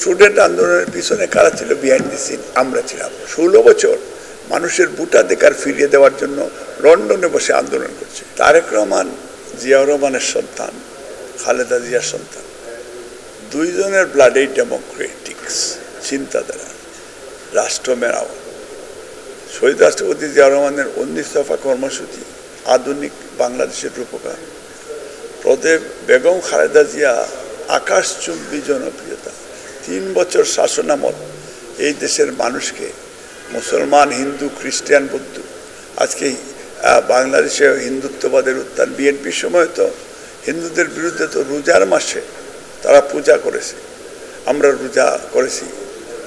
Student আন্দোলনের পিছনে কারা ছিল? বিহাইন্ড দি সিন আমরা ছিলাম। 16 বছর মানুষের ভোটাধিকার ফিরিয়ে দেওয়ার জন্য লন্ডনে বসে আন্দোলন করছে। তারেক রহমান জিয়াউর রহমানের সন্তান, খালেদা জিয়ার সন্তান, দুইজনের ব্লাডেই ডেমোক্রেটিক্স চিন্তাধারা, রাষ্ট্র মেরামত। শহীদ রাষ্ট্রপতি জিয়াউর রহমানের 19 দফা কর্মসূচি আধুনিক বাংলাদেশের রূপকার। প্রদেব বেগম খালেদা জিয়া আকাশচুম্বী জনপ্রিয়তা। 3 বছর শাসনামল এই দেশের মানুষকে, মুসলমান, হিন্দু, খ্রিস্টান, বৌদ্ধ, আজকে বাংলাদেশে হিন্দুত্ববাদের উত্থান। বিএনপির সময় তো হিন্দুদের বিরুদ্ধে তো রোজার মাসে তারা পূজা করেছে, আমরা রোজা করেছি,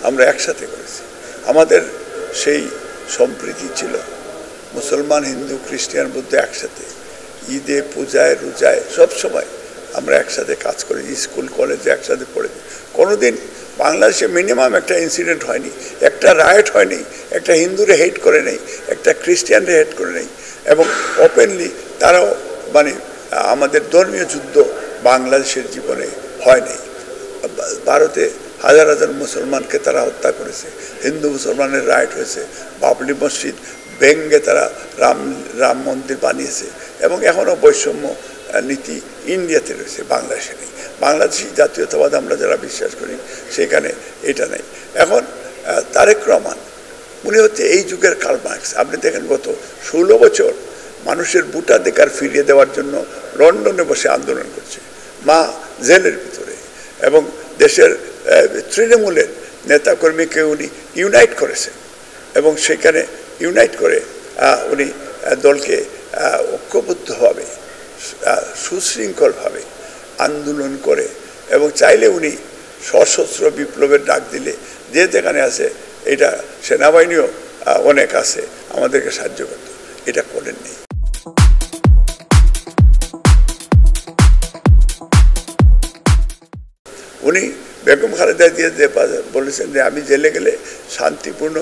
আমরা একসাথে করেছি। আমাদের সেই সম্প্রীতি ছিল, মুসলমান, হিন্দু, খ্রিস্টান, বৌদ্ধ একসাথে, ঈদে, পূজায়, রোজায় সব সময় আমরা একসাথে কাজ করি, স্কুল কলেজে একসাথে পড়েছি। কোনোদিন বাংলাদেশে মিনিমাম একটা ইনসিডেন্ট হয়নি, একটা রায়ট হয়নি, একটা হিন্দুরে হেট করে নেই, একটা খ্রিস্টানরে হেট করে নেই। এবং ওপেনলি তারাও মানে আমাদের ধর্মীয় যুদ্ধ বাংলাদেশের জীবনে হয় নাই। ভারতে হাজার হাজার মুসলমানকে তারা হত্যা করেছে, হিন্দু মুসলমানের রাইট হয়েছে, বাবরি মসজিদ ভেঙ্গে তারা রাম মন্দির বানিয়েছে। এবং এখনও বৈষম্য নীতি ইন্ডিয়াতে রয়েছে, বাংলাদেশে নেই। বাংলাদেশি জাতীয়তাবাদ আমরা যারা বিশ্বাস করি সেখানে এটা নেই। এখন তারেক রহমান উনি হচ্ছে এই যুগের কার্ল মার্কস। আপনি দেখেন গত 16 বছর মানুষের ভোটাধিকার ফিরিয়ে দেওয়ার জন্য লন্ডনে বসে আন্দোলন করছে, মা জেলের ভিতরে, এবং দেশের তৃণমূলের নেতাকর্মীকে উনি ইউনাইট করেছেন এবং সেখানে ইউনাইট করে উনি দলকে ঐক্যবদ্ধভাবে সুশৃঙ্খলভাবে আন্দোলন করে, এবং চাইলে উনি সশস্ত্র বিপ্লবের ডাক দিলে যে যেখানে আছে, এটা সেনাবাহিনীও অনেক আছে আমাদেরকে সাহায্য করত, এটা করেননি। উনি বেগম খালেদা জিয়া বলেছেন যে আমি জেলে গেলে শান্তিপূর্ণ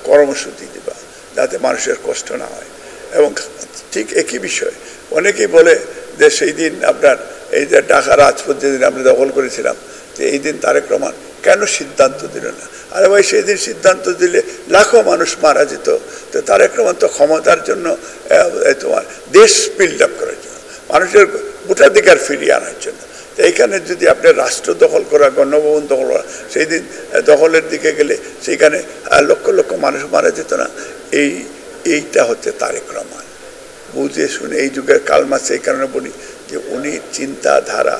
কর্মসূচি দিবা যাতে মানুষের কষ্ট না হয়। এবং ঠিক একই বিষয় অনেকেই বলে যে সেই দিন আপনার এই যে ঢাকা রাজপথ যেদিন আমরা দখল করেছিলাম, যে এই দিন তারেক রহমান কেন সিদ্ধান্ত দিল না? আরে ভাই, সেই দিন সিদ্ধান্ত দিলে লাখো মানুষ মারা যেত। তো তারেক রহমান তো ক্ষমতার জন্য, তোমার দেশ বিল্ড আপ করার জন্য, মানুষের ভোটাধিকার ফিরিয়ে আনার জন্য। তো এইখানে যদি আপনার রাষ্ট্র দখল করা, গণভবন দখল করা, সেই দিন দখলের দিকে গেলে সেইখানে লক্ষ লক্ষ মানুষ মারা যেত না? এইটা হচ্ছে তারেক রহমান। বুঝে শুনে এই যুগের কার্ল মার্কস। এই কারণে বলি যে উনি চিন্তাধারা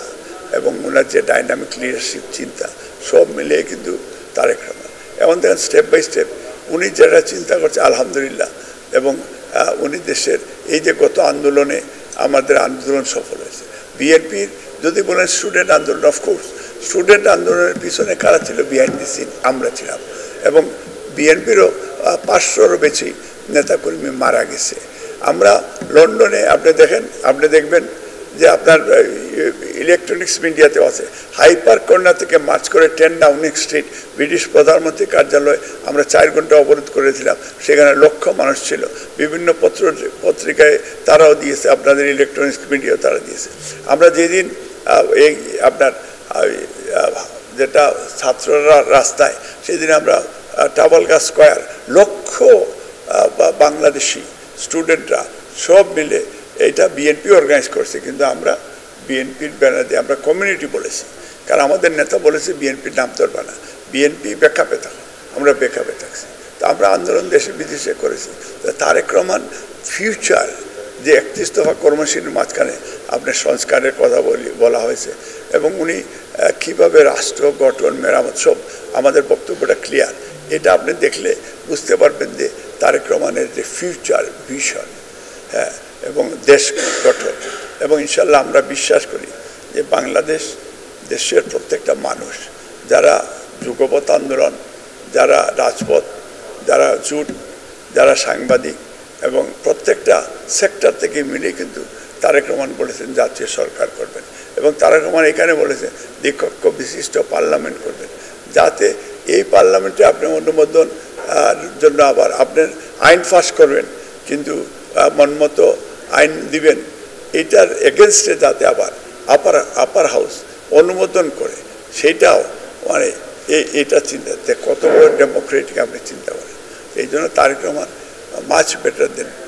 এবং ওনার যে ডাইনামিক লিডারশিপ চিন্তা সব মিলিয়ে কিন্তু তারেক রহমান। এমন দেখেন স্টেপ বাই স্টেপ উনি যেটা চিন্তা করছে আলহামদুলিল্লাহ। এবং উনি দেশের এই যে গত আন্দোলনে আমাদের আন্দোলন সফল হয়েছে। বিএনপির যদি বলেন স্টুডেন্ট আন্দোলন, অফকোর্স স্টুডেন্ট আন্দোলনের পিছনে কারা ছিল? বিহাইন্ড দি সিন আমরা ছিলাম। এবং বিএনপিরও 500-এরও বেশি নেতাকর্মী মারা গেছে। আমরা লন্ডনে আপনি দেখবেন যে আপনার ইলেকট্রনিক্স মিডিয়াতেও আছে, হাইপার কর্নার থেকে মার্চ করে 10 ডাউনিং স্ট্রিট ব্রিটিশ প্রধানমন্ত্রী কার্যালয় আমরা 4 ঘন্টা অবরোধ করেছিলাম। সেখানে লক্ষ মানুষ ছিল। বিভিন্ন পত্রিকায় তারাও দিয়েছে, আপনাদের ইলেকট্রনিক্স মিডিয়াও তারা দিয়েছে। আমরা যেদিন এই আপনার যেটা ছাত্ররা রাস্তায়, সেদিন আমরা ট্রাফালগার স্কয়ার লক্ষ বাংলাদেশি স্টুডেন্টরা সব মিলে এটা বিএনপি অর্গানাইজ করছে। কিন্তু আমরা বিএনপির ব্যানার দিয়ে আমরা কমিউনিটি বলেছি, কারণ আমাদের নেতা বলেছে বিএনপির নাম ধরবা না, বিএনপি ব্যাকআপে থাকো। আমরা ব্যাকআপে থাকছি। তো আমরা আন্দোলন দেশে বিদেশে করেছি। তারেক রহমান ফিউচার যে 31 দফা কর্মসূচির মাঝখানে আপনার সংস্কারের কথা বলা হয়েছে, এবং উনি কীভাবে রাষ্ট্র গঠন, মেরামত, সব আমাদের বক্তব্যটা ক্লিয়ার। এটা আপনি দেখলে বুঝতে পারবেন যে তারেক রহমানের যে ফিউচার ভিশন, হ্যাঁ, এবং দেশ গঠন। এবং ইনশাল্লাহ আমরা বিশ্বাস করি যে বাংলাদেশ দেশের প্রত্যেকটা মানুষ, যারা যুগপৎ আন্দোলন, যারা রাজপথ, যারা জুট, যারা সাংবাদিক, এবং প্রত্যেকটা সেক্টর থেকে মিলে কিন্তু তারেক রহমান বলেছেন জাতীয় সরকার করবেন। এবং তারেক রহমান এখানে বলেছেন দ্বিকক্ষ বিশিষ্ট পার্লামেন্ট করবেন, যাতে এই পার্লামেন্টে আপনি অনুমোদন জন্য আবার আপনার আইন পাস করবেন, কিন্তু মনমতো আইন দিবেন, এটার এগেনস্টে যাতে আবার আপার হাউস অনুমোদন করে, সেইটাও মানে এটা চিন্তা কত বড় ডেমোক্রেটিক আপনি চিন্তা করেন। এই জন্য তারেক রহমান মাচ বেটার দেন